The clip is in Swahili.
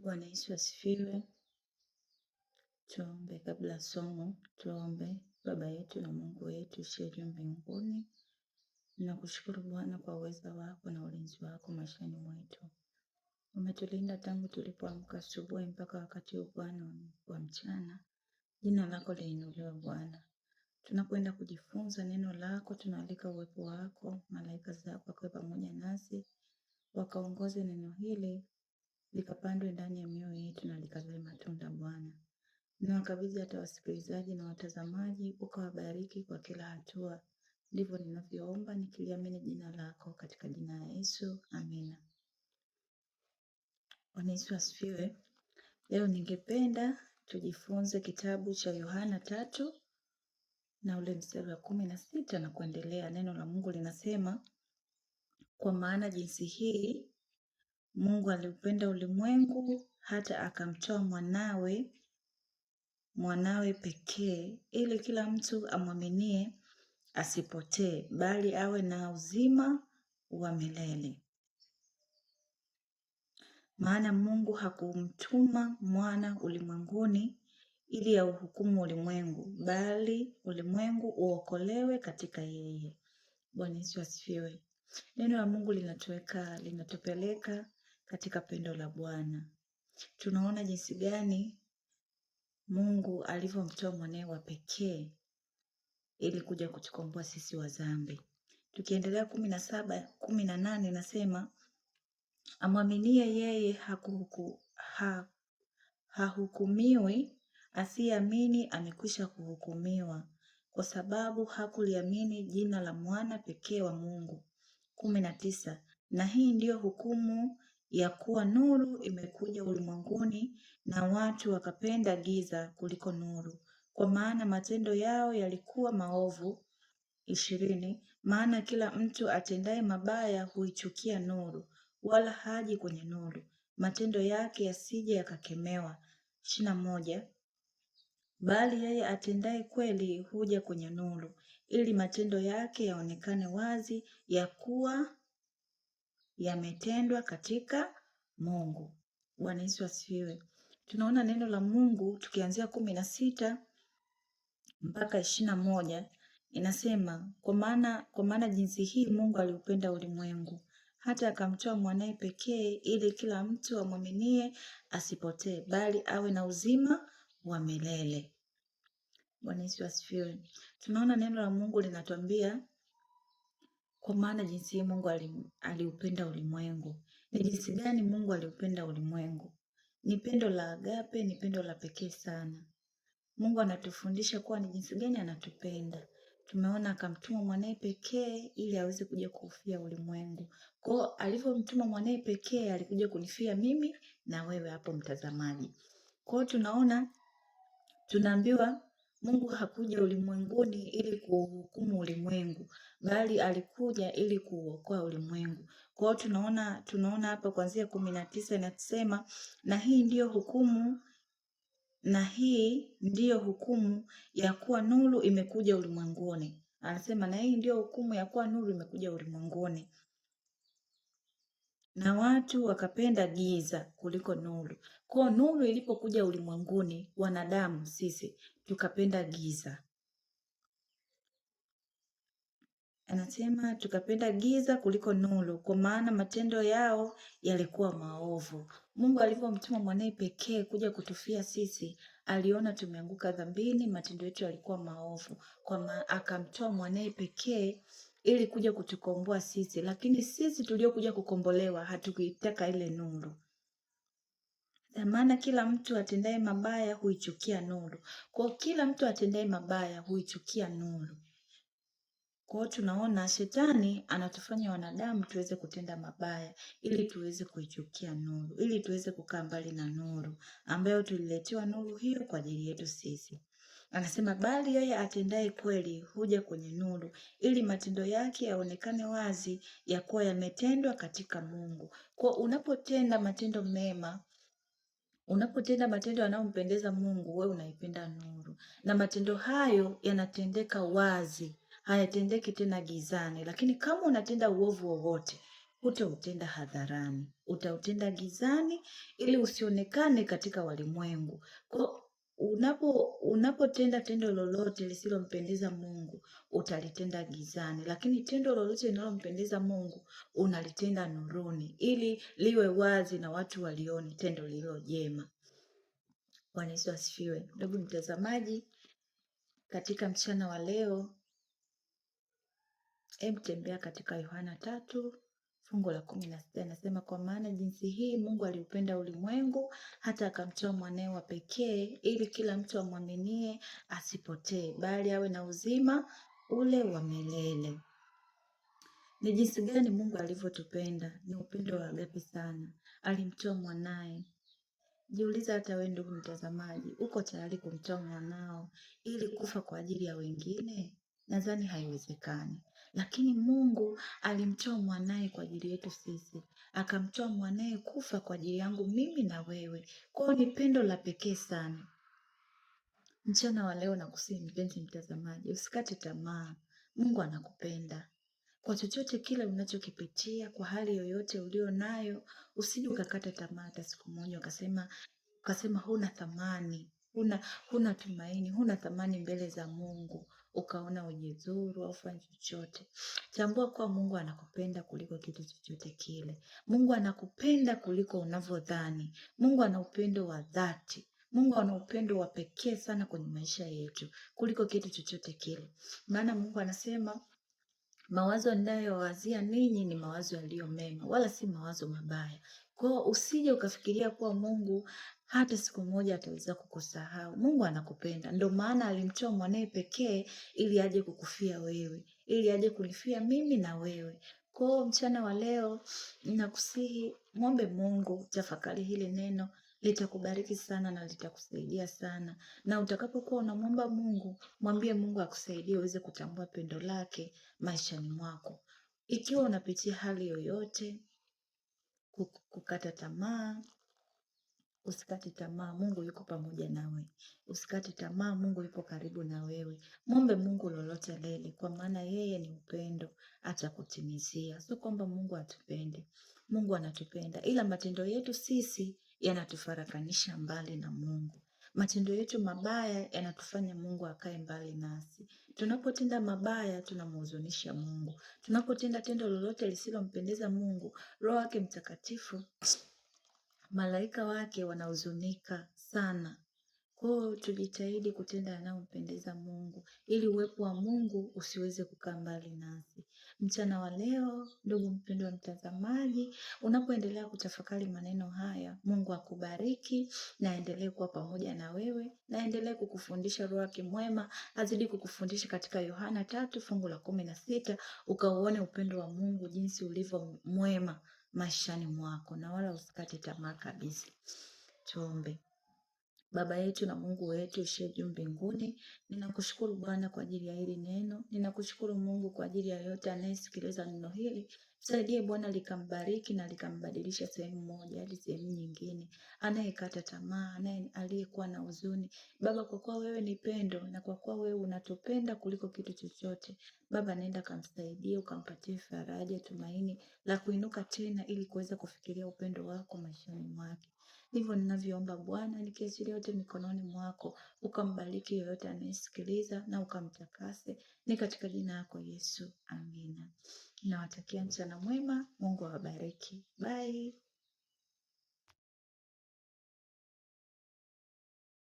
Bwana Yesu asifiwe. Tuombe kabla somo. Tuombe. Baba yetu na Mungu wetu uliye mbinguni, nakushukuru Bwana kwa uweza wako na ulinzi wako maishani mwetu. Umetulinda tangu tulipoamka asubuhi mpaka wakati huu Bwana wa mchana. Jina lako liinuliwe Bwana. Tunakwenda kujifunza neno lako, tunaalika uwepo wako, malaika zako wakawe pamoja nasi, wakaongoze neno hili likapandwe ndani ya mioyo yetu na likazae matunda Bwana. Ninawakabidhi hata wasikilizaji na watazamaji, ukawabariki kwa kila hatua. Ndivyo ninavyoomba nikiliamini jina lako katika jina la Yesu. Amina. Bwana Yesu asifiwe. Leo ningependa tujifunze kitabu cha Yohana 3 na ule mstari wa 16 na kuendelea. Neno la Mungu linasema, kwa maana jinsi hii Mungu aliupenda ulimwengu hata akamtoa mwanawe pekee, ili kila mtu amwaminie asipotee, bali awe na uzima wa milele. Maana Mungu hakumtuma mwana ulimwenguni ili auhukumu ulimwengu, bali ulimwengu uokolewe katika yeye. Bwana Yesu asifiwe. Neno la Mungu linatupeleka katika pendo la Bwana. Tunaona jinsi gani Mungu alivyomtoa mwanae wa pekee ili kuja kutukomboa sisi wa dhambi. Tukiendelea 17:18 nasema, amwaminie yeye hahukumiwi, asiyeamini amekwisha kuhukumiwa, kwa sababu hakuliamini jina la mwana pekee wa Mungu. 19, na hii ndiyo hukumu ya kuwa nuru imekuja ulimwenguni, na watu wakapenda giza kuliko nuru, kwa maana matendo yao yalikuwa maovu. 20, maana kila mtu atendaye mabaya huichukia nuru, wala haji kwenye nuru, matendo yake yasije yakakemewa. 21, bali yeye atendaye kweli huja kwenye nuru, ili matendo yake yaonekane wazi, ya kuwa yametendwa katika Mungu. Bwana Yesu asifiwe. Tunaona neno la Mungu tukianzia 16 mpaka 21 inasema, kwa maana jinsi hii Mungu aliupenda ulimwengu hata akamtoa mwanae pekee, ili kila mtu amwaminie asipotee, bali awe na uzima wa milele. Bwana Yesu asifiwe. Tunaona neno la Mungu linatuambia kwa maana jinsi hii Mungu aliupenda ulimwengu. Ni jinsi gani Mungu aliupenda ulimwengu? Ni pendo la agape, ni pendo la pekee sana. Mungu anatufundisha kuwa ni jinsi gani anatupenda. Tumeona akamtuma mwanae pekee ili aweze kuja kufia ulimwengu. Kwa alivyomtuma mwanae pekee alikuja kunifia mimi na wewe hapo mtazamaji. Kwa tunaambiwa Mungu hakuja ulimwenguni ili kuhukumu ulimwengu, bali alikuja ili kuuokoa ulimwengu. Kwa tunaona hapa kuanzia 19 inasema, na hii ndiyo hukumu ya kuwa nuru imekuja ulimwenguni. Anasema na hii ndiyo hukumu ya kuwa nuru imekuja ulimwenguni, na watu wakapenda giza kuliko nuru. Kwa nuru ilipokuja ulimwenguni, wanadamu sisi tukapenda giza. Anasema tukapenda giza kuliko nuru, kwa maana matendo yao yalikuwa maovu. Mungu alipomtuma mwanae pekee kuja kutufia sisi, aliona tumeanguka dhambini, matendo yetu yalikuwa maovu, akamtoa mwanae pekee ili kuja kutukomboa sisi. Lakini sisi tuliokuja kukombolewa hatukuitaka ile nuru. Maana kila mtu atendaye mabaya huichukia nuru. Kwa kila mtu atendaye mabaya huichukia nuru. Kwa tunaona shetani anatufanya wanadamu tuweze kutenda mabaya ili tuweze kuichukia nuru, ili tuweze kukaa mbali na nuru ambayo tuliletewa nuru hiyo kwa ajili yetu sisi. Anasema bali yeye atendaye kweli huja kwenye nuru, ili matendo yake yaonekane wazi, ya kuwa yametendwa katika Mungu. Kwa unapotenda matendo mema, unapotenda matendo yanayompendeza Mungu, wewe unaipenda nuru, na matendo hayo yanatendeka wazi, hayatendeki tena gizani. Lakini kama unatenda uovu wowote, hutautenda hadharani, utautenda gizani ili usionekane katika walimwengu. Kwa unapotenda tendo lolote lisilompendeza Mungu, utalitenda gizani, lakini tendo lolote linalompendeza Mungu unalitenda nuruni, ili liwe wazi na watu walione tendo lililo jema. Bwana Yesu asifiwe. Ndugu mtazamaji, katika mchana wa leo, tembea katika Yohana 3 fungu la 16. Inasema, kwa maana jinsi hii Mungu aliupenda ulimwengu hata akamtoa mwanae wa pekee, ili kila mtu amwaminie asipotee, bali awe na uzima ule wa milele. Ni jinsi gani Mungu alivyotupenda! Ni upendo wa agape sana, alimtoa mwanae. Jiuliza hata wewe ndugu mtazamaji, uko tayari kumtoa mwanao ili kufa kwa ajili ya wengine? Nadhani haiwezekani. Lakini Mungu alimtoa mwanae kwa ajili yetu sisi. Akamtoa mwanae kufa kwa ajili yangu mimi na wewe. Kwa hiyo ni pendo la pekee sana. Mchana wa leo nakusihi mpenzi mtazamaji, usikate tamaa. Mungu anakupenda. Kwa chochote kile unachokipitia, kwa hali yoyote ulio nayo, usije ukakata tamaa hata siku moja ukasema huna thamani, huna tumaini, huna thamani mbele za Mungu, ukaona ujizuru au fanya chochote. Tambua kuwa Mungu anakupenda kuliko kitu chochote kile. Mungu anakupenda kuliko unavyodhani. Mungu ana upendo wa dhati. Mungu ana upendo wa pekee sana kwenye maisha yetu kuliko kitu chochote kile. Maana Mungu anasema, mawazo ninayowazia ninyi ni mawazo yaliyo mema, wala si mawazo mabaya. Kwa hiyo usije ukafikiria kuwa Mungu hata siku moja ataweza kukusahau. Mungu anakupenda. Ndio maana alimtoa mwanae pekee ili aje kukufia wewe, ili aje kunifia mimi na wewe. Kwa hiyo mchana wa leo ninakusihi muombe Mungu, tafakari hili neno, litakubariki sana na litakusaidia sana. Na utakapokuwa unamwomba Mungu, mwambie Mungu akusaidie uweze kutambua pendo lake maishani mwako. Ikiwa unapitia hali yoyote, kukata tamaa, usikate tamaa. Mungu yuko pamoja nawe. Usikate tamaa, Mungu yupo karibu na wewe. Mwombe Mungu lolote lile, kwa maana yeye ni upendo, atakutimizia. Sio kwamba Mungu atupende. Mungu anatupenda, ila matendo yetu sisi yanatufarakanisha mbali na Mungu. Matendo yetu mabaya yanatufanya Mungu akae mbali nasi. Tunapotenda mabaya tunamhuzunisha Mungu. Tunapotenda tendo lolote lisilompendeza Mungu, Roho wake Mtakatifu, malaika wake wanahuzunika sana. Kwa hiyo tujitahidi kutenda yanayompendeza Mungu ili uwepo wa Mungu usiweze kukaa mbali nasi. Mchana wa leo, ndugu mpendwa mtazamaji, unapoendelea kutafakari maneno haya, Mungu akubariki na aendelee kuwa pamoja na wewe, na aendelee kukufundisha. Roho wake mwema azidi kukufundisha katika Yohana 3 fungu la 16, ukauone upendo wa Mungu jinsi ulivyo mwema maishani mwako, na wala usikate tamaa kabisa. Tuombe. Baba yetu na Mungu wetu uliye juu mbinguni, ninakushukuru Bwana kwa ajili ya hili neno. Ninakushukuru Mungu kwa ajili ya yote anayesikiliza neno hili. Msaidie Bwana likambariki na likambadilisha sehemu moja hadi sehemu nyingine. Anayekata tamaa, aliyekuwa na huzuni. Baba, kwa kuwa wewe ni pendo na kwa kuwa wewe unatupenda kuliko kitu chochote, Baba nenda kamsaidie, ukampatie faraja, tumaini la kuinuka tena ili kuweza kufikiria upendo wako maishani mwake. Ndivyo ninavyoomba Bwana, nikiachilia yote mikononi mwako, ukambariki yoyote anayesikiliza na ukamtakase. Ni katika jina lako Yesu, amina. Nawatakia mchana mwema. Mungu awabariki. Bye.